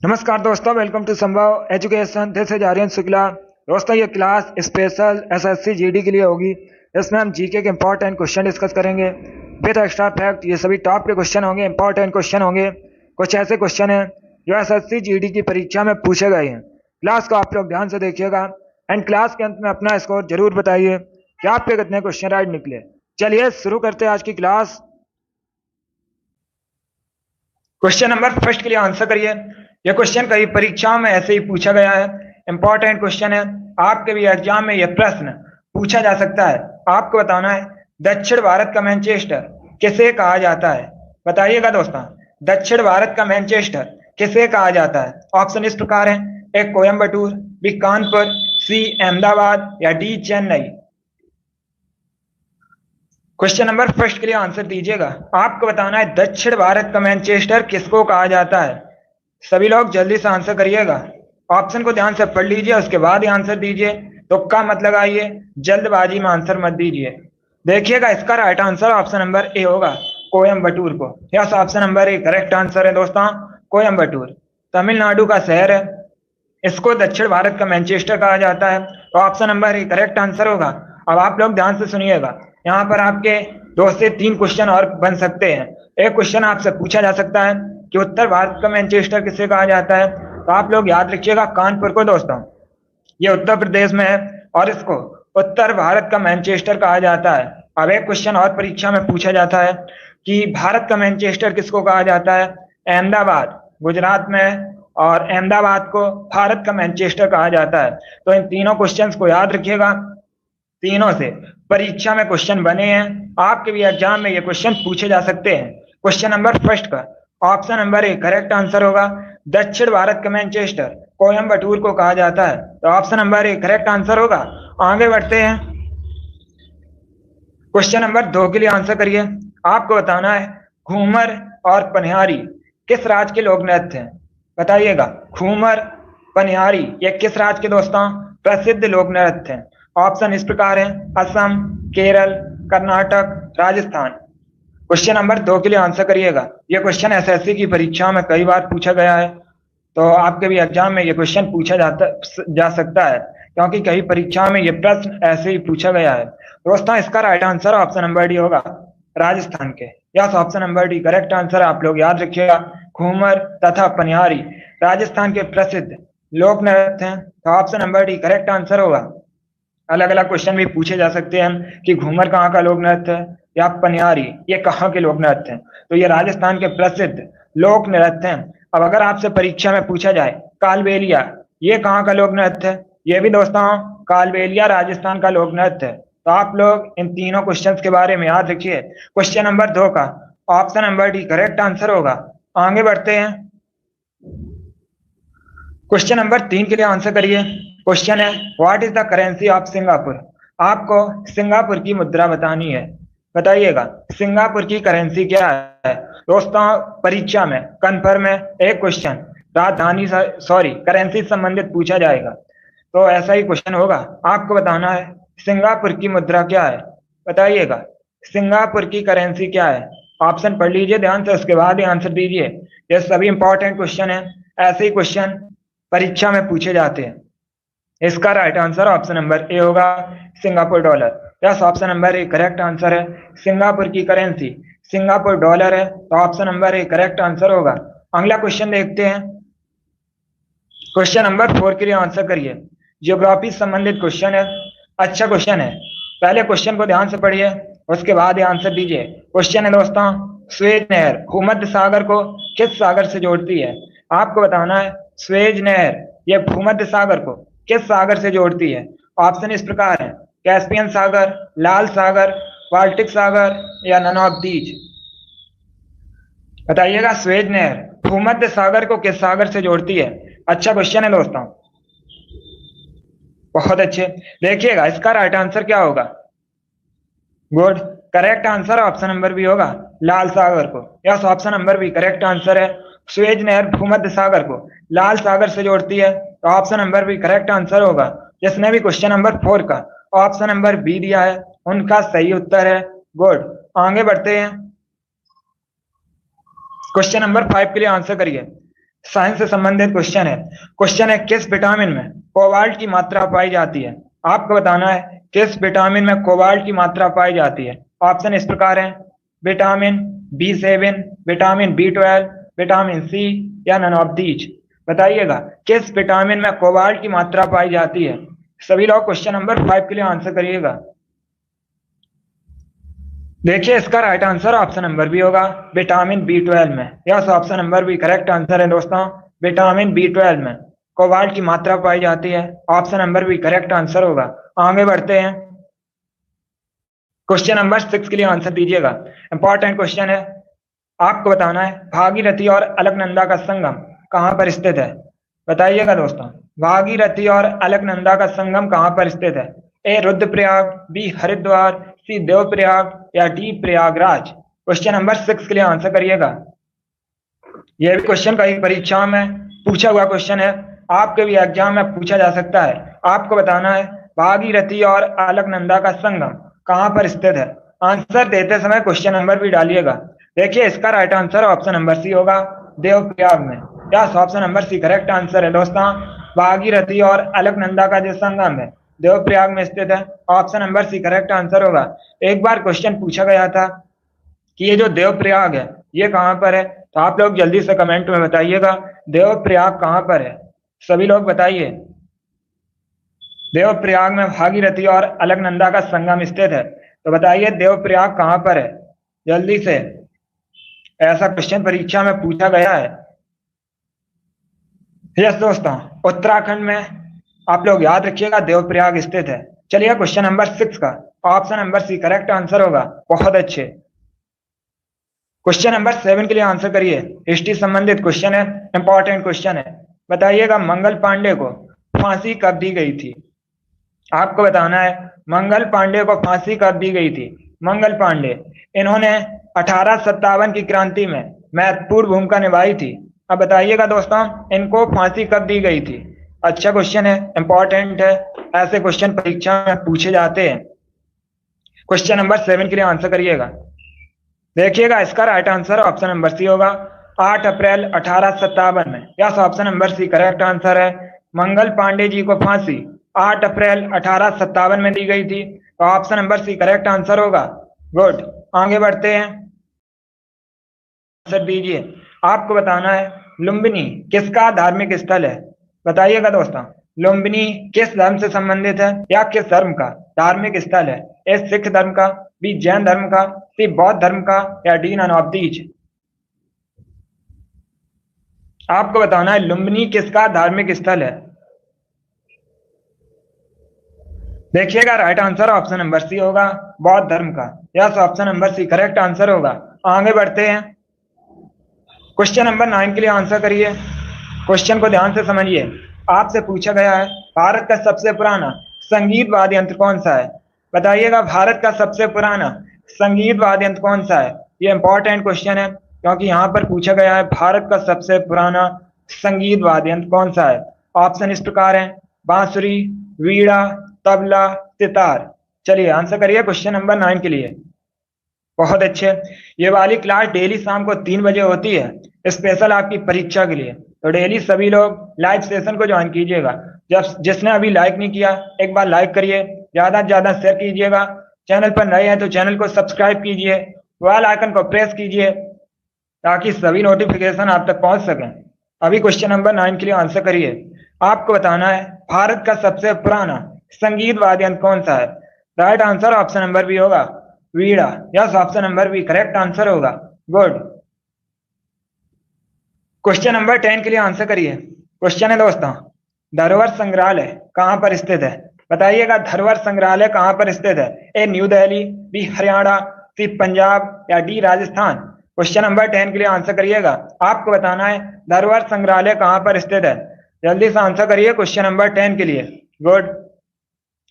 नमस्कार दोस्तों, welcome to Sambhav education. This is Aryan Shukla. दोस्तों, ये क्लास स्पेशल एसएससी जीडी के लिए होगी। इसमें हम जीके के इंपॉर्टेंट क्वेश्चन डिस्कस करेंगे विद एक्स्ट्रा फैक्ट। ये सभी टॉप के क्वेश्चन होंगे, इंपॉर्टेंट क्वेश्चन होंगे। कुछ ऐसे क्वेश्चन हैं जो एसएससी जीडी की परीक्षा में पूछे गए हैं। क्लास को आप लोग ध्यान से देखिएगा एंड क्लास के अंत में अपना स्कोर जरूर बताइए कि आपके कितने क्वेश्चन राइट निकले। चलिए शुरू करते हैं आज की क्लास। क्वेश्चन नंबर फर्स्ट के लिए आंसर करिए। यह क्वेश्चन कई परीक्षाओं में ऐसे ही पूछा गया है, इंपॉर्टेंट क्वेश्चन है। आपके भी एग्जाम में यह प्रश्न पूछा जा सकता है। आपको बताना है दक्षिण भारत का मैनचेस्टर किसे कहा जाता है। बताइएगा दोस्तों, दक्षिण भारत का मैनचेस्टर किसे कहा जाता है। ऑप्शन इस प्रकार है, ए कोयम्बटूर, बी कानपुर, सी अहमदाबाद या D Chennai. Question number first के लिए आंसर दीजिएगा। आपको बताना है दक्षिण भारत का मैनचेस्टर किसको कहा जाता है। सभी लोग जल्दी से आंसर करिएगा। ऑप्शन को ध्यान से पढ़ लीजिए, उसके बाद ही आंसर दीजिए। तुक्का मत लगाइए, जल्दबाजी में आंसर मत दीजिए। देखिएगा, इसका right answer option number A होगा, कोयम्बटूर को। Yes, option number A correct answer है दोस्तों, कोयम्बटूर तमिलनाडु का शहर है। इसको दक्षिण भारत का मैनचेस्टर कहा जाता है, तो option number A correct answer होगा। अब आप लोग ध्यान से सुनिएगा, यहाँ पर आपके 2 से 3 क्वेश्चन और बन सकते हैं। एक क्वेश्चन आपसे पूछा जा सकता है कि उत्तर भारत का मैनचेस्टर किसे कहा जाता है, तो आप लोग याद रखिएगा कानपुर को दोस्तों। ये उत्तर प्रदेश में है और इसको उत्तर भारत का मैनचेस्टर कहा जाता है। अब एक क्वेश्चन और परीक्षा में पूछा जाता है कि भारत का मैनचेस्टर किसको कहा जाता है। अहमदाबाद गुजरात में है और अहमदाबाद को भारत का मैनचेस्टर कहा जाता है। तो इन तीनों क्वेश्चंस को याद रखिएगा, तीनों से परीक्षा में क्वेश्चन बने हैं। आपके भी एग्जाम में ये क्वेश्चन पूछे जा सकते हैं। क्वेश्चन नंबर फर्स्ट का option number A correct answer होगा, दक्षिण भारत का मैनचेस्टर कोयम्बटूर को कहा जाता है, तो option number A correct answer होगा। आगे बढ़ते हैं, क्वेश्चन नंबर 2 के लिए आंसर करिए। आपको बताना है घूमर और पनिहारी किस राज्य के लोक नृत्य हैं। बताइएगा, घूमर पनिहारी ये किस राज्य के दोस्तों प्रसिद्ध लोक नृत्य हैं। ऑप्शन इस प्रकार है, असम, केरल, कर्नाटक, राजस्थान। क्वेश्चन नंबर 2 के लिए आंसर करिएगा। यह क्वेश्चन एसएससी की परीक्षा में कई बार पूछा गया है, तो आपके भी एग्जाम में यह क्वेश्चन पूछा जा सकता है, क्योंकि कई परीक्षाओं में यह प्रश्न ऐसे ही पूछा गया है। दोस्तों, इसका right answer option number D होगा, राजस्थान के। Yes, option number D correct answer. आप लोग याद रखिएगा, घूमर तथा पनिहारी राजस्थान के प्रसिद्ध लोक नृत्य हैं, तो option number D correct answer होगा। अलग अलग क्वेश्चन भी पूछे जा सकते हैं कि घूमर कहाँ का लोक नृत्य है या पनिहारी ये कहाँ के लोक नृत्य हैं, तो ये राजस्थान के प्रसिद्ध लोक नृत्य हैं। अब अगर आपसे परीक्षा में पूछा जाए कालबेलिया ये कहाँ का लोक नृत्य है, ये भी दोस्तों कालबेलिया राजस्थान का लोक नृत्य है। तो आप लोग इन तीनों क्वेश्चंस के बारे में याद रखिए। क्वेश्चन नंबर 2 का option number D correct answer होगा। आगे बढ़ते हैं, क्वेश्चन नंबर 3 के लिए आंसर करिए। क्वेश्चन है, what is the currency of Singapore. आपको सिंगापुर की मुद्रा बतानी है। बताइएगा, सिंगापुर की करेंसी क्या है। दोस्तों, परीक्षा में कन्फर्म है एक क्वेश्चन राजधानी करेंसी संबंधित पूछा जाएगा, तो ऐसा ही क्वेश्चन होगा। आपको बताना है सिंगापुर की मुद्रा क्या है। बताइएगा, सिंगापुर की करेंसी क्या है। ऑप्शन पढ़ लीजिए ध्यान से, उसके बाद ही आंसर दीजिए। ये सभी इंपॉर्टेंट क्वेश्चन है, ऐसे ही क्वेश्चन परीक्षा में पूछे जाते हैं। इसका right answer option number A होगा, Singapore dollar. Yes, option number A correct answer है। सिंगापुर की करेंसी सिंगापुर डॉलर है, तो option number A correct answer होगा। अगला क्वेश्चन देखते हैं, क्वेश्चन नंबर 4 के लिए आंसर करिए। ज्योग्राफी संबंधित क्वेश्चन है, अच्छा क्वेश्चन है। पहले क्वेश्चन को ध्यान से पढ़िए, उसके बाद ही आंसर दीजिए। क्वेश्चन है दोस्तों, स्वेज नहर भूमध्य सागर को किस सागर से जोड़ती है। आपको बताना है स्वेज नहर यह भूमध्य सागर को किस सागर से जोड़ती है। ऑप्शन इस प्रकार है, कैस्पियन सागर, लाल सागर, बाल्टिक सागर या नन ऑफ दीज। बताइएगा, स्वेज नहर भूमध्य सागर को किस सागर से जोड़ती है। अच्छा क्वेश्चन है दोस्तों, बहुत अच्छे। देखिएगा, इसका राइट आंसर क्या होगा। Good, correct answer option number B होगा, लाल सागर को। Yes, option number B correct answer है। स्वेज नहर भूमध्य सागर को लाल सागर से जोड़ती है, तो option number B correct answer होगा। जिसने भी क्वेश्चन नंबर 4 का ऑप्शन नंबर बी दिया है उनका सही उत्तर है। गुड, आगे बढ़ते हैं, क्वेश्चन नंबर 5 के लिए आंसर करिए। साइंस से संबंधित क्वेश्चन है किस विटामिन में कोबाल्ट की मात्रा पाई जाती है। आपको बताना है किस विटामिन में कोबाल्ट की मात्रा पाई जाती है। ऑप्शन इस प्रकार है, vitamin B7, vitamin B12, vitamin C या नन ऑफ दीज। बताइएगा किस विटामिन में कोबाल्ट की मात्रा पाई जाती है। सभी लोग क्वेश्चन नंबर 5 के लिए आंसर करिएगा। देखिए इसका right answer option number B होगा, विटामिन B12 में। Yes, option number B correct answer है दोस्तों, विटामिन B12 में कोबाल्ट की मात्रा पाई जाती है। Option number B correct answer होगा। आगे बढ़ते हैं, क्वेश्चन नंबर 6 के लिए आंसर दीजिएगा। इंपॉर्टेंट क्वेश्चन है, आपको बताना है भागीरथी और अलकनंदा का संगम कहां पर स्थित है। बताइएगा दोस्तों, भागीरथी और अलकनंदा का संगम कहां पर स्थित है। ए रुद्रप्रयाग, बी हरिद्वार, सी देवप्रयाग या डी प्रयागराज। क्वेश्चन नंबर 6 के लिए आंसर करिएगा। यह भी क्वेश्चन कई परीक्षाओं में पूछा हुआ क्वेश्चन है, आपके भी एग्जाम में पूछा जा सकता है। आपको बताना है भागीरथी और अलकनंदा का संगम कहां पर स्थित है। आंसर देते समय क्वेश्चन नंबर भी डालिएगा। देखिए इसका right answer option number C होगा, देवप्रयाग में। Yes, option number C correct answer है दोस्तों, भागीरथी और अलकनंदा का जो संगम है देवप्रयाग में स्थित है। Option number C correct answer होगा। एक बार क्वेश्चन पूछा गया था कि ये जो देवप्रयाग है ये कहां पर है, तो आप लोग जल्दी से कमेंट में बताइएगा देवप्रयाग कहां पर है। सभी लोग बताइए, देवप्रयाग में भागीरथी और अलकनंदा का संगम स्थित है, तो बताइए देवप्रयाग कहां पर है जल्दी से। ऐसा क्वेश्चन परीक्षा में पूछा गया है। यस दोस्तों, उत्तराखंड में आप लोग याद रखिएगा देवप्रयाग स्थित है। चलिए क्वेश्चन नंबर 6 का option number C correct answer होगा। बहुत अच्छे। क्वेश्चन नंबर 7 के लिए आंसर करिए। हिस्ट्री संबंधित क्वेश्चन है, इंपॉर्टेंट क्वेश्चन है। बताइएगा मंगल पांडे को फांसी कब दी गई थी। आपको बताना है मंगल पांडे को फांसी कब दी गई थी। मंगल पांडे, इन्होंने 1857 की क्रांति में महत्वपूर्ण भूमिका निभाई थी। अब बताइएगा दोस्तों इनको फांसी कब दी गई थी। अच्छा क्वेश्चन है, इंपॉर्टेंट है, ऐसे क्वेश्चन परीक्षा में पूछे जाते हैं। क्वेश्चन नंबर 7 के लिए आंसर करिएगा। देखिएगा इसका right answer option number C होगा, 8 अप्रैल 1857 में। Yes, option number C correct answer है, मंगल पांडे जी को फांसी 8 अप्रैल 1857 में दी गई थी, तो option number C correct answer होगा। गुड, आगे बढ़ते हैं, आंसर दीजिए। आपको बताना है लुम्बिनी किसका धार्मिक स्थल है। बताइएगा दोस्तों लुम्बिनी किस धर्म से संबंधित है या किस धर्म का धार्मिक स्थल है। ए सिख धर्म का, बी जैन धर्म का, सी बौद्ध धर्म का या डी नन ऑफ दीज। आपको बताना है लुम्बिनी किसका धार्मिक स्थल है। देखिएगा right answer option number C होगा, बौद्ध धर्म का। Yes, option number C correct answer होगा। आगे बढ़ते हैं, क्वेश्चन नंबर 9 के लिए आंसर करिए। क्वेश्चन को ध्यान से समझिए। आपसे पूछा गया है भारत का सबसे पुराना संगीत वाद्य यंत्र कौन सा है। बताइएगा भारत का सबसे पुराना संगीत वाद्य यंत्र कौन सा है। ये इंपॉर्टेंट क्वेश्चन है क्योंकि यहाँ पर पूछा गया है भारत का सबसे पुराना संगीत वाद्य यंत्र कौन सा है। ऑप्शन इस प्रकार है, बांसुरी, वीणा, तबला, सितार। चलिए आंसर करिए क्वेश्चन नंबर 9 के लिए। बहुत अच्छे। ये वाली क्लास डेली शाम को 3 बजे होती है, स्पेशल आपकी परीक्षा के लिए। तो डेली सभी लोग लाइव सेशन को ज्वाइन कीजिएगा। जब जिसने अभी लाइक नहीं किया एक बार लाइक करिए, ज्यादा से ज्यादा शेयर कीजिएगा। चैनल पर नए हैं तो चैनल को सब्सक्राइब कीजिए, बेल आइकन को प्रेस कीजिए ताकि सभी नोटिफिकेशन आप तक पहुंच सकें। अभी क्वेश्चन नंबर 9 के लिए आंसर करिए। आपको बताना है भारत का सबसे पुराना संगीत वाद्य यंत्र कौन सा है। Right answer option number B होगा, veena. Yes, option number B correct answer होगा। गुड। क्वेश्चन नंबर 10 के लिए आंसर करिए। क्वेश्चन है दोस्तों, धरोहर संग्रहालय कहां पर स्थित है। बताइएगा धरोहर संग्रहालय कहां पर स्थित है। A new Delhi, B Haryana, C Punjab या डी राजस्थान। क्वेश्चन नंबर 10 के लिए आंसर करिएगा। आपको बताना है धरोहर संग्रहालय कहां पर स्थित है। जल्दी से आंसर करिए क्वेश्चन नंबर 10 के लिए। गुड,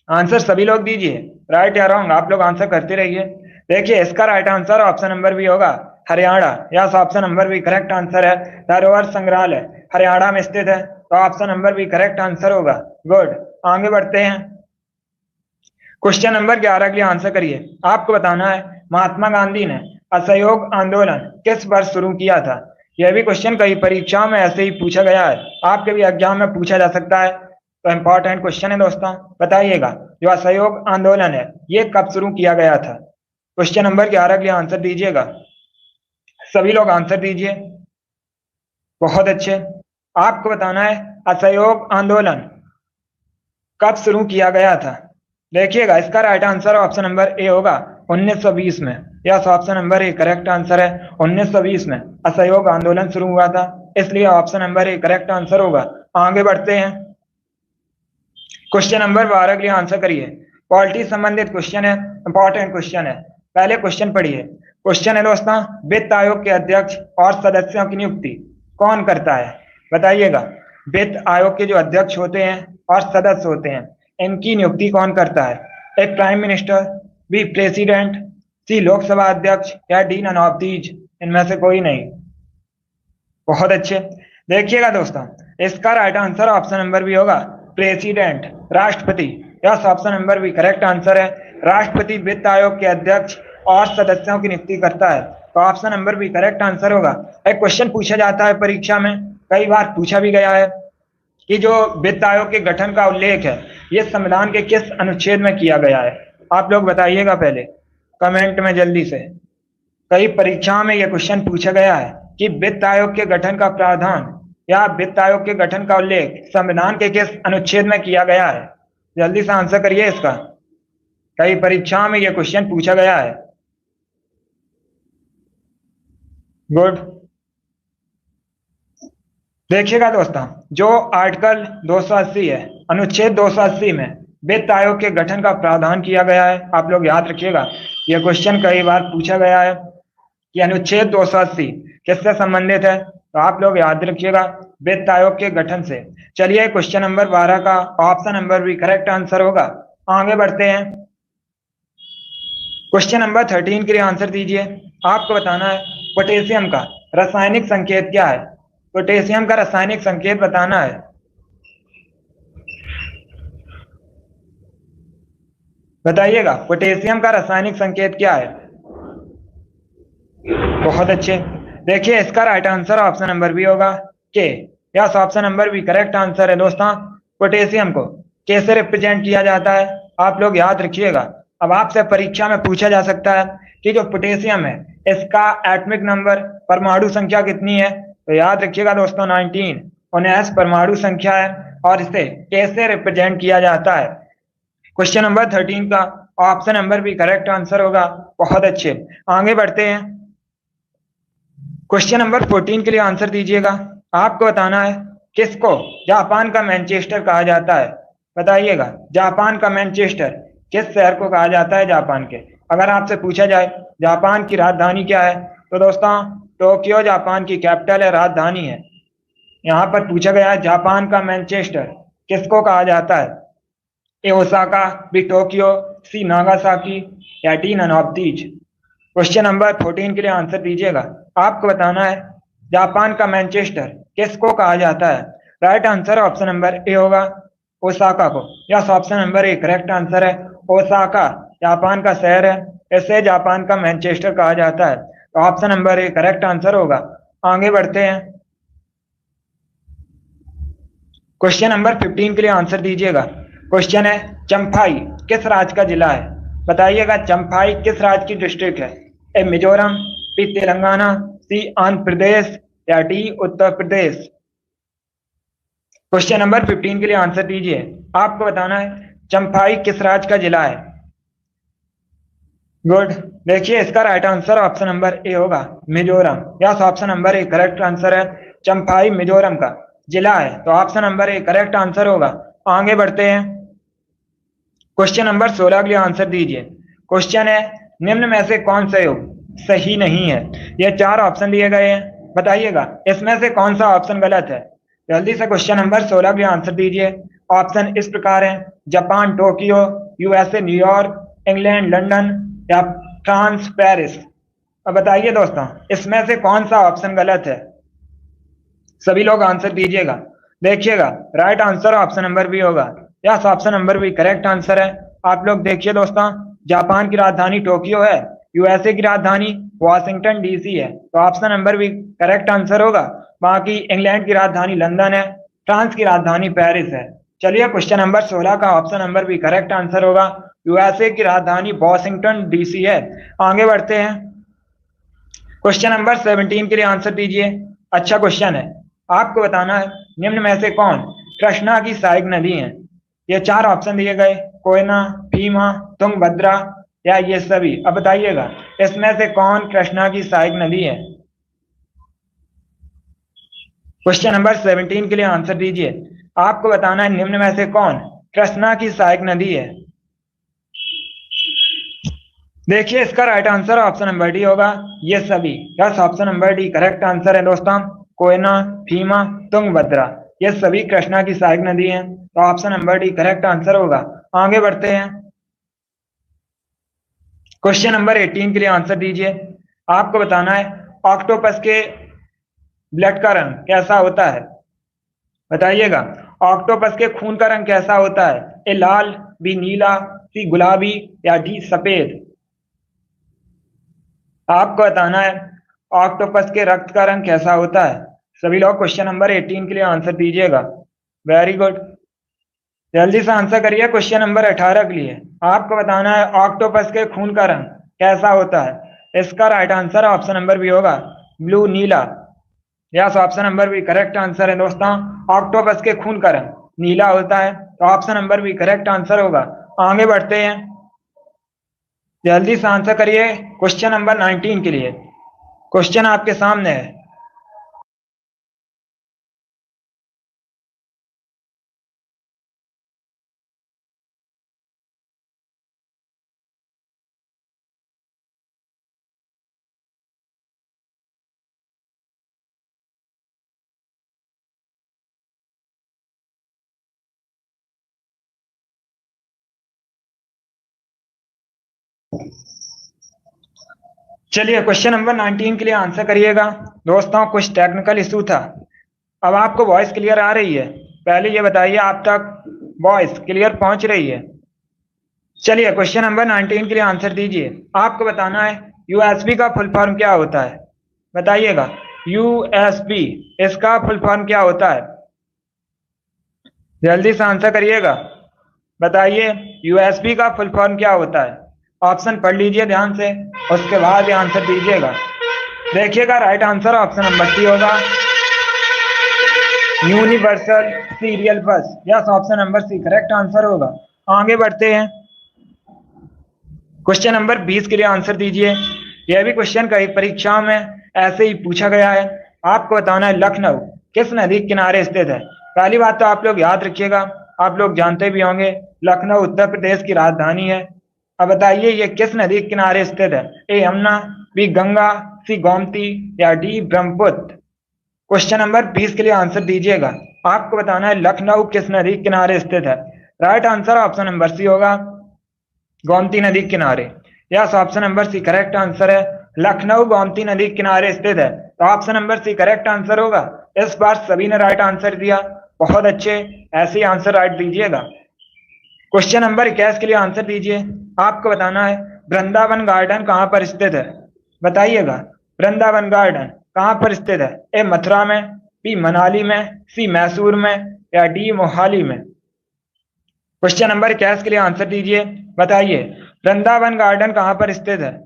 आंसर सभी लोग दीजिए, राइट या रॉन्ग आप लोग आंसर करते रहिए। देखिए इसका right answer option number B होगा, Haryana. Yes, option number B correct answer है, धरोहर संग्रहालय हरियाणा में स्थित है, तो option number B correct answer होगा। गुड, आगे बढ़ते हैं, क्वेश्चन नंबर 11 के लिए आंसर करिए। आपको बताना है महात्मा गांधी ने असहयोग आंदोलन किस वर्ष शुरू किया था। यह भी क्वेश्चन कई परीक्षाओं में ऐसे ही पूछा गया है, आपके भी एग्जाम में पूछा जा सकता है। तो इंपॉर्टेंट क्वेश्चन है दोस्तों, बताइएगा जो असहयोग आंदोलन है ये कब शुरू किया गया था। क्वेश्चन नंबर 11 के लिए आंसर दीजिएगा। सभी लोग आंसर दीजिए। बहुत अच्छे। आपको बताना है असहयोग आंदोलन कब शुरू किया गया था। देखिएगा इसका right answer option number A होगा 1920 में। Yes, option number A correct answer है। 1920 में असहयोग आंदोलन शुरू हुआ था, इसलिए option number A correct answer होगा। आगे बढ़ते हैं, क्वेश्चन नंबर 12 के लिए आंसर करिए। पॉलिटी संबंधित क्वेश्चन है, इंपॉर्टेंट क्वेश्चन है। पहले क्वेश्चन पढ़िए। क्वेश्चन है दोस्तों, वित्त आयोग के अध्यक्ष और सदस्यों की नियुक्ति कौन करता है। बताइएगा वित्त आयोग के जो अध्यक्ष होते हैं और सदस्य होते हैं इनकी नियुक्ति कौन करता है। एक प्राइम मिनिस्टर, बी प्रेसिडेंट, सी लोकसभा अध्यक्ष या डी नन ऑफ दीज, इनमें से कोई नहीं। बहुत अच्छे। देखिएगा दोस्तों इसका right answer option number B होगा प्रेसिडेंट, राष्ट्रपति। Yes, option number B correct answer है। राष्ट्रपति वित्त आयोग के अध्यक्ष और सदस्यों की नियुक्ति करता है, तो option number B correct answer होगा। एक क्वेश्चन पूछा जाता है परीक्षा में, कई बार पूछा भी गया है कि जो वित्त आयोग के गठन का उल्लेख है ये संविधान के किस अनुच्छेद में किया गया है। आप लोग बताइएगा पहले कमेंट में जल्दी से। कई परीक्षाओं में यह क्वेश्चन पूछा गया है कि वित्त आयोग के गठन का प्रावधान या वित्त आयोग के गठन का उल्लेख संविधान के किस अनुच्छेद में किया गया है। जल्दी से आंसर करिए इसका। कई परीक्षाओं में यह क्वेश्चन पूछा गया है। गुड। देखिएगा दोस्तों जो आर्टिकल 280 है, अनुच्छेद 280 में वित्त आयोग के गठन का प्रावधान किया गया है। आप लोग याद रखिएगा यह क्वेश्चन कई बार पूछा गया है कि अनुच्छेद 280 किससे संबंधित है, तो आप लोग याद रखिएगा वित्त आयोग के गठन से। चलिए क्वेश्चन नंबर 12 का ऑप्शन नंबर भी करेक्ट आंसर होगा। आगे बढ़ते हैं, क्वेश्चन नंबर 13 के लिए आंसर दीजिए। आपको बताना है पोटेशियम का रासायनिक संकेत क्या है। पोटेशियम का रासायनिक संकेत बताना है। बताइएगा पोटेशियम का रासायनिक संकेत क्या है। बहुत अच्छे। देखिए इसका right answer option number B होगा के। Yes, option number B correct answer है। दोस्तों पोटेशियम को के से रिप्रेजेंट किया जाता है, आप लोग याद रखिएगा। अब आपसे परीक्षा में पूछा जा सकता है कि जो पोटेशियम है इसका एटॉमिक नंबर, परमाणु संख्या कितनी है, तो याद रखिएगा दोस्तों 19 19 परमाणु संख्या है और इसे के से रिप्रेजेंट किया जाता है। क्वेश्चन नंबर 13 का ऑप्शन नंबर भी करेक्ट आंसर होगा। बहुत अच्छे। आगे बढ़ते हैं, क्वेश्चन नंबर 14 के लिए आंसर दीजिएगा। आपको बताना है किसको जापान का मैनचेस्टर कहा जाता है। बताइएगा जापान का मैनचेस्टर किस शहर को कहा जाता है जापान के। अगर आपसे पूछा जाए जापान की राजधानी क्या है, तो दोस्तों टोक्यो जापान की कैपिटल है, राजधानी है। यहाँ पर पूछा गया है जापान का मैनचेस्टर किसको कहा जाता है। A Osaka, B Tokyo, C Nagasaki या D none of these. Question number 14 के लिए आंसर दीजिएगा। आपको बताना है जापान का मैनचेस्टर किसको कहा जाता है। Right answer option number A होगा ओसाका को। Yes, option number A correct answer है। ओसाका जापान का शहर है, इसे जापान का मैनचेस्टर कहा जाता है, तो option number A correct answer होगा। आगे बढ़ते हैं, क्वेश्चन नंबर 15 के लिए आंसर दीजिएगा। क्वेश्चन है चंफाई किस राज्य का जिला है। बताइएगा चंफाई किस राज्य की डिस्ट्रिक्ट है। ए मिजोरम, बी तेलंगाना, सी आंध्र प्रदेश या D Uttar Pradesh. Question number 15 के लिए आंसर दीजिए। आपको बताना है चंफाई किस राज्य का जिला है। गुड। देखिए इसका right answer option number A होगा Mizoram. Yes, option number A correct answer है। चंफाई मिजोरम का जिला है, तो option number A correct answer होगा। आगे बढ़ते हैं, क्वेश्चन नंबर 16 के लिए आंसर दीजिए। क्वेश्चन है निम्न में से कौन सा योग सही नहीं है। ये 4 ऑप्शन दिए गए हैं, बताइएगा इसमें से कौन सा ऑप्शन गलत है। जल्दी से क्वेश्चन नंबर 16 के लिए आंसर दीजिए। ऑप्शन इस प्रकार है Japan Tokyo, USA New York, England London या फ्रांस पेरिस। अब बताइए दोस्तों इसमें से कौन सा ऑप्शन गलत है। सभी लोग आंसर दीजिएगा। देखिएगा right answer option number B होगा। Yes, option number B correct answer है। आप लोग देखिए दोस्तों जापान की राजधानी टोक्यो है, यूएसए की राजधानी वॉशिंगटन डीसी है, तो option number B correct answer होगा। बाकी इंग्लैंड की राजधानी लंदन है, फ्रांस की राजधानी पेरिस है। चलिए क्वेश्चन नंबर 16 का option number B correct answer होगा, यूएसए की राजधानी वॉशिंगटन डीसी है। आगे बढ़ते हैं, क्वेश्चन नंबर 17 के लिए आंसर दीजिए। अच्छा क्वेश्चन है, आपको बताना है निम्न में से कौन कृष्णा की सहायक नदी है। ये चार ऑप्शन दिए गए, कोयना, भीमा, तुंगभद्रा या ये सभी। अब बताइएगा इसमें से कौन कृष्णा की सहायक नदी है। क्वेश्चन नंबर 17 के लिए आंसर दीजिए। आपको बताना है निम्न में से कौन कृष्णा की सहायक नदी है। देखिए इसका right answer option number D होगा, ये सभी। Yes, option number D correct answer है दोस्तों। कोयना, भीमा, तुंगभद्रा ये सभी कृष्णा की सहायक नदी है, तो option number D correct answer होगा। आगे बढ़ते हैं, क्वेश्चन नंबर 18 के लिए आंसर दीजिए। आपको बताना है ऑक्टोपस के ब्लड का रंग कैसा होता है। बताइएगा ऑक्टोपस के खून का रंग कैसा होता है। ए लाल, बी नीला, सी गुलाबी या डी सफेद। आपको बताना है ऑक्टोपस के रक्त का रंग कैसा होता है। सभी लोग क्वेश्चन नंबर 18 के लिए आंसर दीजिएगा। वेरी गुड, जल्दी से आंसर करिए क्वेश्चन नंबर 18 के लिए। आपको बताना है ऑक्टोपस के खून का रंग कैसा होता है। इसका राइट आंसर ऑप्शन नंबर भी होगा ब्लू, नीला। यस, ऑप्शन नंबर भी करेक्ट आंसर है दोस्तों। ऑक्टोपस के खून का रंग नीला होता है, तो ऑप्शन नंबर भी करेक्ट आंसर होगा। आगे बढ़ते हैं, जल्दी से आंसर करिए क्वेश्चन नंबर 19 के लिए। क्वेश्चन आपके सामने है। चलिए क्वेश्चन नंबर 19 के लिए आंसर करिएगा दोस्तों। कुछ टेक्निकल इशू था। अब आपको वॉइस क्लियर आ रही है? पहले ये बताइए आप तक वॉइस क्लियर पहुंच रही है? चलिए क्वेश्चन नंबर 19 के लिए आंसर दीजिए। आपको बताना है यूएसबी का फुल फॉर्म क्या होता है। बताइएगा यूएसबी इसका फुल फॉर्म क्या होता है। जल्दी से आंसर करिएगा, बताइए यूएसबी का फुल फॉर्म क्या होता है। ऑप्शन पढ़ लीजिए ध्यान से, उसके बाद ये आंसर दीजिएगा। देखिएगा right answer option number C होगा, universal serial bus. Yes, option number C correct answer होगा। आगे बढ़ते हैं, क्वेश्चन नंबर 20 के लिए आंसर दीजिए। यह भी क्वेश्चन कई परीक्षाओं में ऐसे ही पूछा गया है। आपको बताना है लखनऊ किस नदी के किनारे स्थित है। पहली बात तो आप लोग याद रखिएगा, आप लोग जानते भी होंगे लखनऊ उत्तर प्रदेश की राजधानी है। अब बताइए ये किस नदी के किनारे स्थित है। ए यमुना, बी गंगा, सी गोमती या डी ब्रह्मपुत्र। क्वेश्चन नंबर 20 के लिए आंसर दीजिएगा। आपको बताना है लखनऊ किस नदी के किनारे स्थित है। Right answer option number C होगा, गोमती नदी के किनारे। Yes, option number C correct answer है, लखनऊ गोमती नदी के किनारे स्थित है, तो option number C correct answer होगा। इस बार सभी ने राइट आंसर दिया, बहुत अच्छे, ऐसे ही आंसर राइट दीजिएगा। क्वेश्चन नंबर 21 के लिए आंसर दीजिए। आपको बताना है वृंदावन गार्डन कहाँ पर स्थित है। बताइएगा वृंदावन गार्डन कहाँ पर स्थित है। ए मथुरा में, बी मनाली में, सी मैसूर में या डी मोहाली में। क्वेश्चन नंबर 21 के लिए आंसर दीजिए। बताइए वृंदावन गार्डन कहाँ पर स्थित है।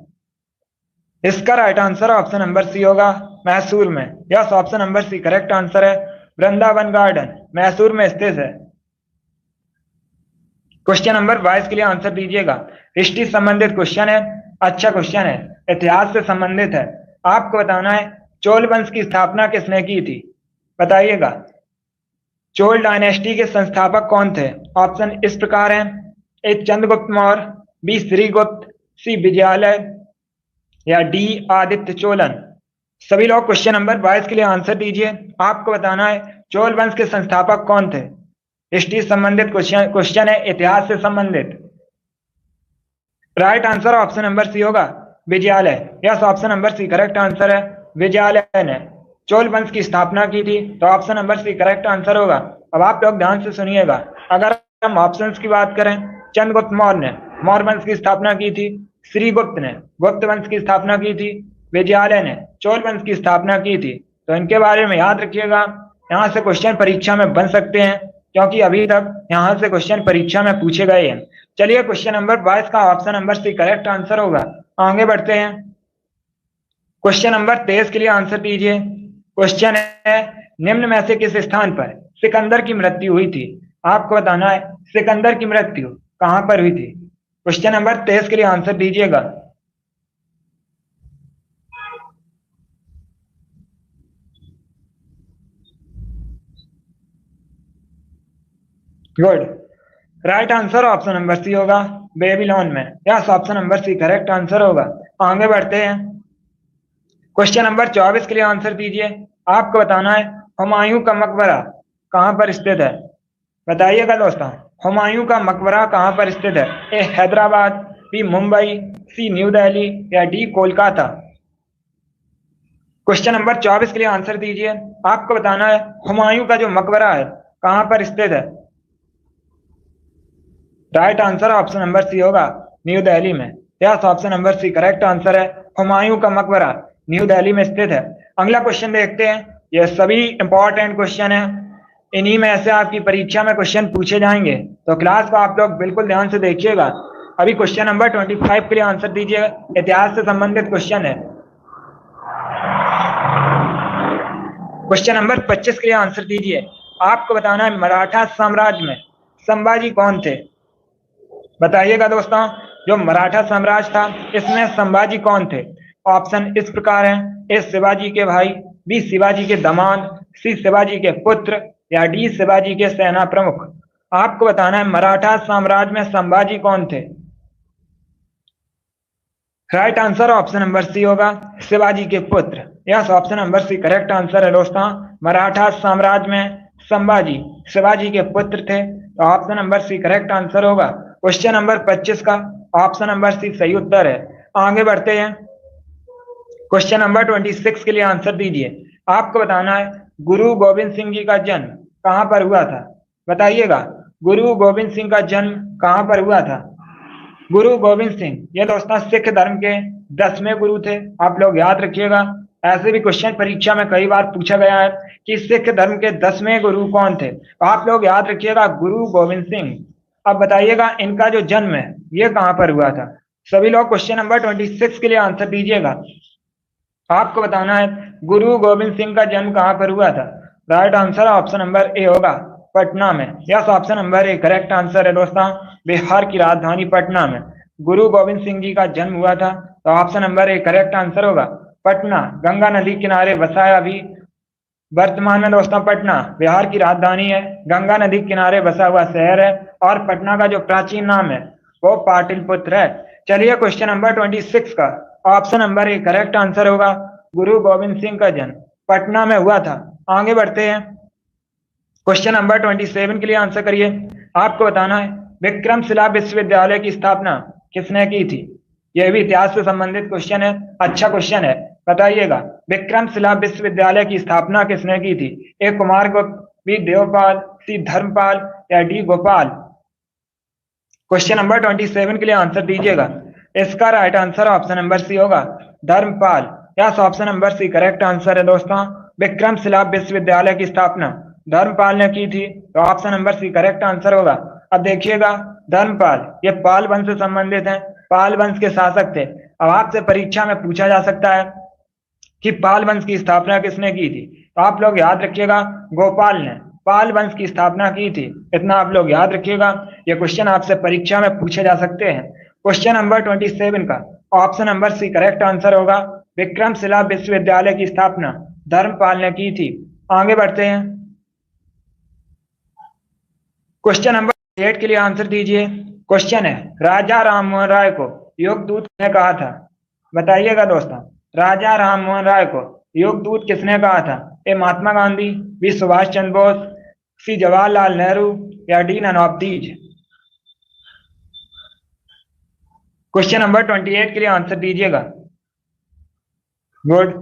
इसका right answer option number C होगा, मैसूर में। Yes, option number C correct answer है, वृंदावन गार्डन मैसूर में स्थित है। क्वेश्चन नंबर 22 के लिए आंसर दीजिएगा। हिस्ट्री संबंधित क्वेश्चन है, अच्छा क्वेश्चन है, इतिहास से संबंधित है। आपको बताना है चोल वंश की स्थापना किसने की थी। बताइएगा चोल डायनेस्टी के संस्थापक कौन थे। ऑप्शन इस प्रकार हैं, ए चंद्रगुप्त मौर्य, बी श्रीगुप्त, सी विजयालय या डी आदित्य चोलन। सभी लोग क्वेश्चन नंबर 22 के लिए आंसर दीजिए। आपको बताना है चोल वंश के संस्थापक कौन थे। हिस्ट्री संबंधित क्वेश्चन है, इतिहास से संबंधित। Right answer option number C होगा, Vijayalaya. Yes, option number C correct answer है, विजयालय ने चोल वंश की स्थापना की थी, तो option number C correct answer होगा। अब आप लोग ध्यान से सुनिएगा, अगर हम ऑप्शंस की बात करें, चंद्रगुप्त मौर्य ने मौर्य वंश की स्थापना की थी, श्रीगुप्त ने गुप्त वंश की स्थापना की थी। विजयालय ने चोल वंश की स्थापना की थी। तो इनके बारे में याद रखिएगा, यहाँ से क्वेश्चन परीक्षा में बन सकते हैं, क्योंकि अभी तक यहाँ से क्वेश्चन परीक्षा में पूछे गए हैं। चलिए क्वेश्चन नंबर 22 का option number C correct answer होगा। आगे बढ़ते हैं। क्वेश्चन नंबर 23 के लिए आंसर दीजिए। क्वेश्चन है, निम्न में से किस स्थान पर सिकंदर की मृत्यु हुई थी? आपको बताना है सिकंदर की मृत्यु कहां पर हुई थी। क्वेश्चन नंबर 23 के लिए आंसर दीजिएगा। Good, right answer option number C होगा, बेबीलोन में। Yes, option number C correct answer होगा। आगे बढ़ते हैं। क्वेश्चन नंबर 24 के लिए आंसर दीजिए। आपको बताना है हुमायूं का मकबरा कहां पर स्थित है। बताइएगा दोस्तों, हुमायूं का मकबरा कहां पर स्थित है? ए हैदराबाद, बी मुंबई, सी न्यू दिल्ली या डी कोलकाता। क्वेश्चन नंबर 24 के लिए आंसर दीजिए। आपको बताना है हुमायूं का जो मकबरा है कहां पर स्थित है। Right answer option number C होगा, न्यू दिल्ली में। Yes, option number C correct answer है, हुमायूं का मकबरा न्यू दिल्ली में स्थित है। अगला क्वेश्चन देखते हैं। ये सभी इंपॉर्टेंट क्वेश्चन है, इन्हीं में से आपकी परीक्षा में क्वेश्चन पूछे जाएंगे, तो क्लास को आप लोग बिल्कुल ध्यान से देखिएगा। अभी क्वेश्चन नंबर 25 के लिए आंसर दीजिएगा। इतिहास से संबंधित क्वेश्चन है। क्वेश्चन नंबर 25 के लिए आंसर दीजिए। आपको बताना है मराठा साम्राज्य में संभाजी कौन थे। बताइएगा दोस्तों, जो मराठा साम्राज्य था इसमें संभाजी कौन थे। ऑप्शन इस प्रकार हैं, ए शिवाजी के भाई, बी शिवाजी के दामाद, सी शिवाजी के पुत्र या डी शिवाजी के सेना प्रमुख। आपको बताना है मराठा साम्राज्य में संभाजी कौन थे। Right answer option number C होगा, शिवाजी के पुत्र। Yes, option number C correct answer है दोस्तों। मराठा साम्राज्य में संभाजी शिवाजी के पुत्र थे, तो option number C correct answer होगा। क्वेश्चन नंबर 25 का ऑप्शन नंबर सी सही उत्तर है। आगे बढ़ते हैं। क्वेश्चन नंबर 26 के लिए आंसर दीजिए। आपको बताना है गुरु गोविंद सिंह जी का जन्म कहां पर हुआ था। बताइएगा, गुरु गोविंद सिंह का जन्म कहां पर हुआ था। गुरु गोविंद सिंह ये दोस्तों सिख धर्म के 10वें गुरु थे। आप लोग याद रखिएगा, ऐसे भी क्वेश्चन परीक्षा में कई बार पूछा गया है कि सिख धर्म के 10वें गुरु कौन थे। तो आप लोग याद रखिएगा गुरु गोविंद सिंह। अब बताइएगा इनका जो जन्म है ये कहां पर हुआ था। सभी लोग क्वेश्चन नंबर 26 के लिए आंसर दीजिएगा। आपको बताना है गुरु गोविंद सिंह का जन्म कहां पर हुआ था। Right answer option number A होगा, पटना में। Yes, option number A correct answer है दोस्तों, बिहार की राजधानी पटना में गुरु गोविंद सिंह जी का जन्म हुआ था। तो option number A correct answer होगा, पटना। गंगा नदी किनारे बसाया भी वर्तमान में दोस्तों पटना बिहार की राजधानी है, गंगा नदी किनारे बसा हुआ शहर है, और पटना का जो प्राचीन नाम है वो पाटलिपुत्र है। चलिए क्वेश्चन नंबर 26 का option number A correct answer होगा, गुरु गोविंद सिंह का जन्म पटना में हुआ था। आगे बढ़ते हैं। क्वेश्चन नंबर 27 के लिए आंसर करिए। आपको बताना है विक्रमशिला विश्वविद्यालय की स्थापना किसने की थी। यह भी इतिहास से संबंधित क्वेश्चन है, अच्छा क्वेश्चन है। बताइएगा विक्रमशिला विश्वविद्यालय की स्थापना किसने की थी। ए कुमारगुप्त, बी देवपाल, सी धर्मपाल या डी गोपाल। क्वेश्चन नंबर 27 के लिए आंसर दीजिएगा। इसका right answer option number C होगा, Dharmapal. Yes, option number C correct answer है दोस्तों, विक्रमशिला विश्वविद्यालय की स्थापना धर्मपाल ने की थी, तो option number C correct answer होगा। अब देखिएगा धर्मपाल ये पाल वंश से संबंधित है, पाल वंश के शासक थे। अब आपसे परीक्षा में पूछा जा सकता है कि पाल वंश की स्थापना किसने की थी। तो आप लोग याद रखिएगा गोपाल ने पाल वंश की स्थापना की थी, इतना आप लोग याद रखिएगा। ये क्वेश्चन आपसे परीक्षा में पूछे जा सकते हैं। क्वेश्चन नंबर 27 का option number C correct answer होगा, विक्रमशिला विश्वविद्यालय की स्थापना धर्मपाल ने की थी। आगे बढ़ते हैं। क्वेश्चन नंबर 8 के लिए आंसर दीजिए। क्वेश्चन है राजा राममोहन राय को योगदूत किसने कहा था। बताइएगा दोस्तों, राजा राममोहन राय को योगदूत किसने कहा था। A Mahatma Gandhi, B Subhash Chandra Bose, C Jawaharlal Nehru या D none of these. Question number 28 के लिए आंसर दीजिएगा। Good,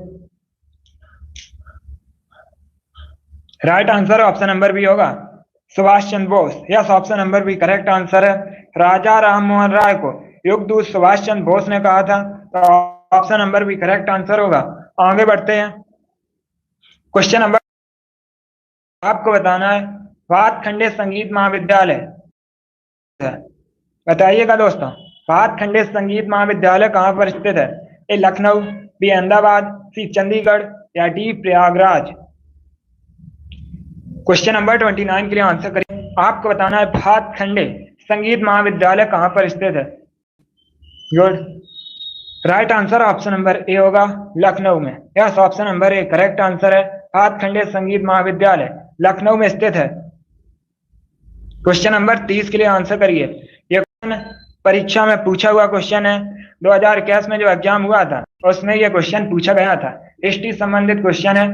right answer option number B होगा, Subhash Chandra Bose. Yes, option number B correct answer है, राजा राममोहन राय को युगदूत सुभाष चंद्र बोस ने कहा था। तो ऑप्शन नंबर भी करेक्ट आंसर होगा। आगे बढ़ते हैं। क्वेश्चन नंबर आपको बताना है भातखंडे संगीत महाविद्यालय है। बताइएगा दोस्तों, भातखंडे संगीत महाविद्यालय कहाँ पर स्थित है? ए लखनऊ, बी अहमदाबाद, सी चंडीगढ़ या डी प्रयागराज। क्वेश्चन नंबर 29 के लिए आंसर करिए। आपको बताना है भातखंडे संगीत महाविद्यालय कहाँ पर स्थित है? Good, right answer option number A होगा, लखनऊ में। Yes, option number A correct answer है। भातखंडे संगीत महाविद्यालय लखनऊ में स्थित है। क्वेश्चन नंबर 30 के लिए आंसर करिए। ये परीक्षा में पूछा हुआ क्वेश्चन है। 2021 में जो एग्जाम हुआ था उसमें ये क्वेश्चन पूछा गया था। हिस्ट्री संबंधित क्वेश्चन है,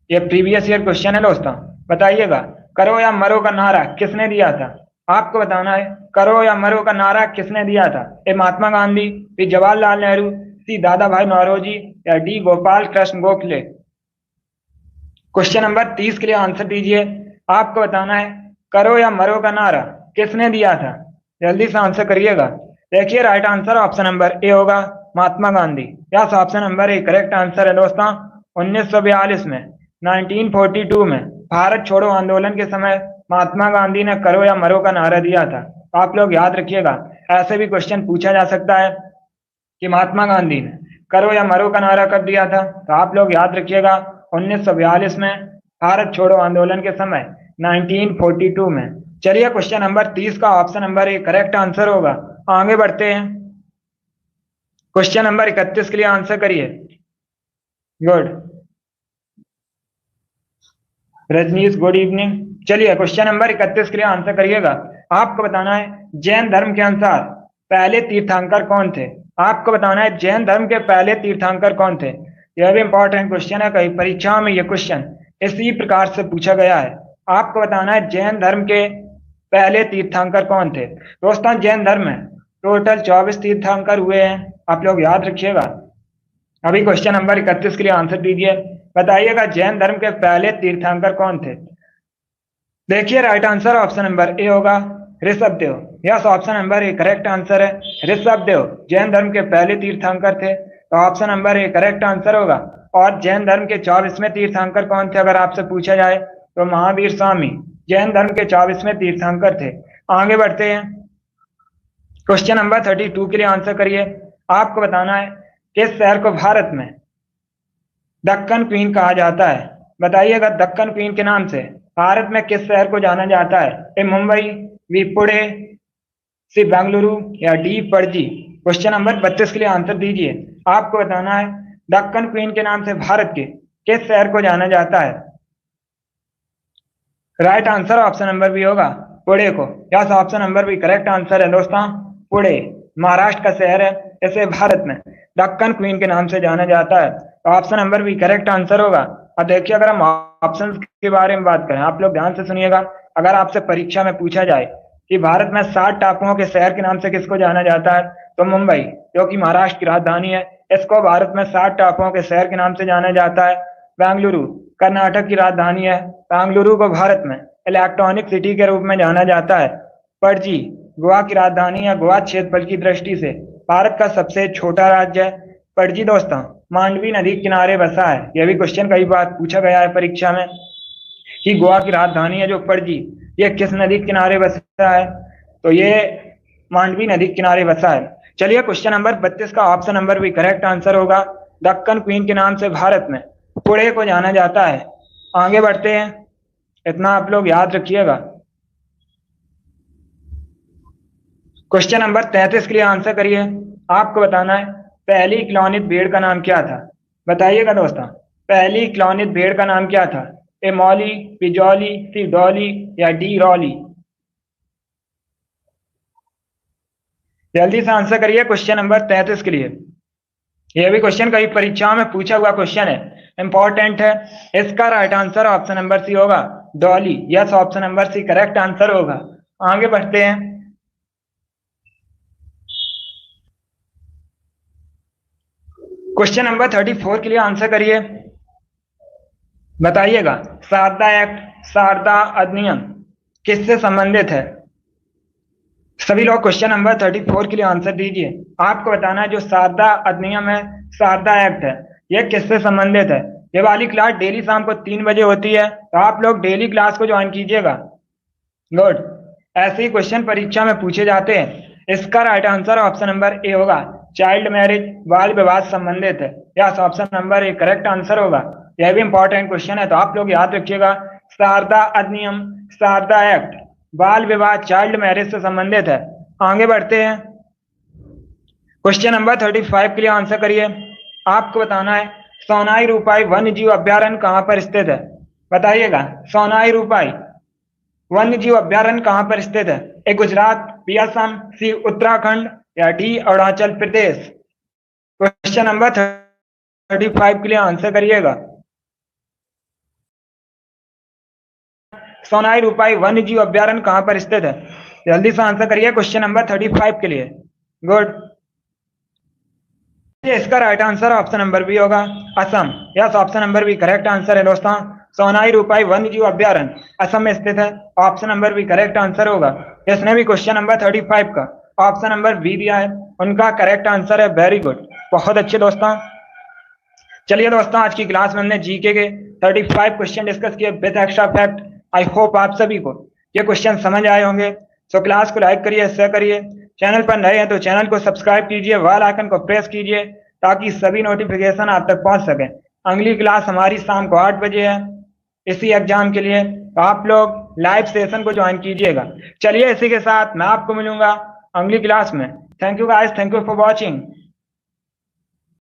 ये प्रीवियस ईयर क्वेश्चन है दोस्तों। बताइएगा, करो या मरो का नारा किसने दिया था? आपको बताना है करो या मरो का नारा किसने दिया था? ए महात्मा गांधी, बी जवाहरलाल नेहरू, सी दादा भाई नौरोजी या D Gopal Krishna Gokhale. Question number 30 के लिए आंसर दीजिए। आपको बताना है करो या मरो का नारा किसने दिया था? जल्दी से आंसर करिएगा। देखिए, right answer option number A होगा, Mahatma Gandhi. Yes, option number A correct answer है दोस्तों। 1942 में 1942 में भारत छोड़ो आंदोलन के समय महात्मा गांधी ने करो या मरो का नारा दिया था। तो आप लोग याद रखिएगा, ऐसे भी क्वेश्चन पूछा जा सकता है कि महात्मा गांधी ने करो या मरो का नारा कब दिया था। तो आप लोग याद रखिएगा 1942 में भारत छोड़ो आंदोलन के समय 1942 में। चलिए, क्वेश्चन नंबर 30 का option number A correct answer होगा। आगे बढ़ते हैं। क्वेश्चन नंबर 31 के लिए आंसर करिए। Good, Rajneesh good evening. चलिए, क्वेश्चन नंबर 31 के लिए आंसर करिएगा। आपको बताना है जैन धर्म के अनुसार पहले तीर्थंकर कौन थे? आपको बताना है जैन धर्म के पहले तीर्थंकर कौन थे। यह भी इंपॉर्टेंट क्वेश्चन है, कई परीक्षाओं में यह क्वेश्चन इसी प्रकार से पूछा गया है। आपको बताना है जैन धर्म के पहले तीर्थंकर कौन थे। दोस्तों, जैन धर्म में टोटल 24 तीर्थंकर हुए हैं, आप लोग याद रखिएगा। अभी क्वेश्चन नंबर 31 के लिए आंसर दीजिए। बताइएगा जैन धर्म के पहले तीर्थंकर कौन थे? देखिए, right answer option number A होगा, Rishabhdev. Yes, option number A correct answer है। ऋषभदेव जैन धर्म के पहले तीर्थंकर थे। तो option number A correct answer होगा। और जैन धर्म के 24वें तीर्थंकर कौन थे अगर आपसे पूछा जाए तो महावीर स्वामी जैन धर्म के 24वें तीर्थंकर थे। आगे बढ़ते हैं। क्वेश्चन नंबर 32 के लिए आंसर करिए। आपको बताना है किस शहर को भारत में दक्कन क्वीन कहा जाता है? बताइएगा, दक्कन क्वीन के नाम से भारत में किस शहर को जाना जाता है? ए मुंबई, बी पुणे, सी बेंगलुरु या डी पणजी। क्वेश्चन नंबर 32 के लिए आंसर दीजिए। आपको बताना है दक्कन क्वीन के नाम से भारत के किस शहर को जाना जाता है? Right answer option number B होगा, पुणे को। Yes, option number B correct answer है दोस्तों। पुणे महाराष्ट्र का शहर है, इसे भारत में दक्कन क्वीन के नाम से जाना जाता है। तो option number B correct answer होगा। और देखिए, अगर हम ऑप्शन के बारे में बात करें, आप लोग ध्यान से सुनिएगा। अगर आपसे परीक्षा में पूछा जाए कि भारत में 7 टापुओं के शहर के नाम से किसको जाना जाता है, तो मुंबई, जो कि महाराष्ट्र की राजधानी है, इसको भारत में 7 टापुओं के शहर के नाम से जाना जाता है। बेंगलुरु कर्नाटक की राजधानी है, बेंगलुरु को भारत में इलेक्ट्रॉनिक सिटी के रूप में जाना जाता है। पणजी गोवा की राजधानी है, गोवा क्षेत्रफल की दृष्टि से भारत का सबसे छोटा राज्य है। पणजी दोस्तों मांडवी नदी के किनारे बसा है। यह भी क्वेश्चन कई बार पूछा गया है परीक्षा में कि गोवा की राजधानी है जो पणजी, ये किस नदी के किनारे बसा है? तो ये मांडवी नदी के किनारे बसा है। चलिए, क्वेश्चन नंबर 32 का ऑप्शन नंबर भी करेक्ट आंसर होगा। दक्कन क्वीन के नाम से भारत में पुणे को जाना जाता है। आगे बढ़ते हैं, इतना आप लोग याद रखिएगा। क्वेश्चन नंबर 33 के लिए आंसर करिए। आपको बताना है पहली क्लॉनित भेड़ का नाम क्या था? बताइएगा दोस्तों, पहली क्लॉनित भेड़ का नाम क्या था? ए मौली, बी जॉली, सी डॉली या डी रॉली। जल्दी से आंसर करिए क्वेश्चन नंबर 33 के लिए। यह भी क्वेश्चन कई परीक्षाओं में पूछा हुआ क्वेश्चन है, इंपॉर्टेंट है। इसका right answer option number C होगा, Dolly. Yes, option number C correct answer होगा। आगे बढ़ते हैं। क्वेश्चन नंबर 34 के लिए आंसर करिए। बताइएगा शारदा एक्ट, शारदा अधिनियम किससे संबंधित है? सभी लोग क्वेश्चन नंबर 34 के लिए आंसर दीजिए। आपको बताना है जो शारदा अधिनियम है, शारदा एक्ट है, ये किससे संबंधित है। ये वाली क्लास डेली शाम को 3 बजे होती है, तो आप लोग डेली क्लास को ज्वाइन कीजिएगा। गुड। ऐसे ही क्वेश्चन परीक्षा में पूछे जाते हैं। इसका right answer option number A होगा, चाइल्ड मैरिज, बाल विवाह से संबंधित है। Yes, option number A correct answer होगा। यह भी इंपॉर्टेंट क्वेश्चन है, तो आप लोग याद रखिएगा। शारदा अधिनियम, शारदा एक्ट, बाल विवाह, चाइल्ड मैरिज से संबंधित है। आगे बढ़ते हैं। क्वेश्चन नंबर 35 के लिए आंसर करिए। आपको बताना है सोनाई रूपाई वन्य जीव अभ्यारण्य कहाँ पर स्थित है। बताइएगा, सोनाई रूपाई वन्य जीव अभ्यारण्य कहाँ पर स्थित है। ए गुजरात, बी असम, सी उत्तराखंड, या D Arunachal Pradesh. Question number 35 के लिए आंसर करिएगा। सोनाई रूपाई वन्य जीव अभ्यारण्य कहाँ पर स्थित है, जल्दी से आंसर करिए क्वेश्चन नंबर 35 के लिए। गुड। इसका right answer option number B होगा, Assam. Yes, option number B correct answer है दोस्तों। सोनाई रूपाई वन्य जीव अभ्यारण्य असम में स्थित है। Option number B correct answer होगा। इसने भी क्वेश्चन नंबर 35 का ऑप्शन नंबर बी दिया है, उनका करेक्ट आंसर है। वेरी गुड, बहुत अच्छे दोस्तों। चलिए दोस्तों, आज की क्लास में हमने जीके के 35 क्वेश्चन डिस्कस किए with extra fact. I hope आप सभी को ये क्वेश्चन समझ आए होंगे। सो क्लास को लाइक करिए, शेयर करिए। चैनल पर नए हैं तो चैनल को सब्सक्राइब कीजिए, बेल आइकन को प्रेस कीजिए, ताकि सभी नोटिफिकेशन आप तक पहुंच सके। अगली क्लास हमारी शाम को 8 बजे है इसी एग्जाम के लिए, तो आप लोग लाइव सेशन को ज्वाइन कीजिएगा। चलिए, इसी के साथ मैं आपको मिलूंगा अगली क्लास में। Thank you guys, thank you for watching.